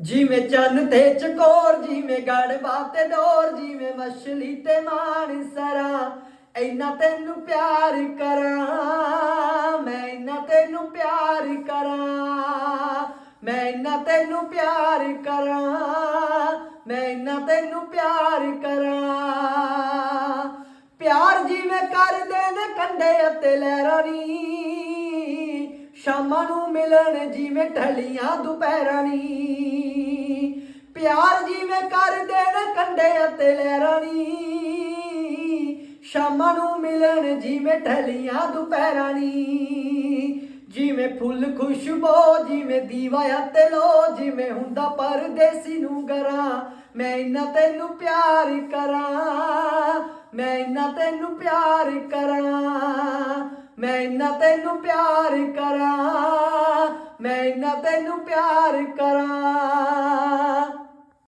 जिमें चन ते चकोर जिमें गड़बा ते डोर जिमें मछली ते मान सरा इन्ना तेनू प्यार करा मैं इन्ना तेनू प्यार करा मैं इन्ना तेनू प्यार करा मैं इन्ना तेनू प्यार करा प्यार जिवें करदे ने कंडे अते लहरां नी शामां नूं मिलन जिवें ढलियां दुपहरां नी प्यार जिवें करदे ने कंडे अते लहरां नी शामां नूं मिलन जिवें ढलियां दुपहरां नी जिवें फुल खुशबो जिवें दीवा अते लो जिवें हुंदा परदेसी नूं गरा मैं इन्ना तेनू प्यार करा मैं इन्ना तेनू प्यार करा मैं इन्ना तेनू प्यार करा मैं इन्ना तेनू प्यार करा।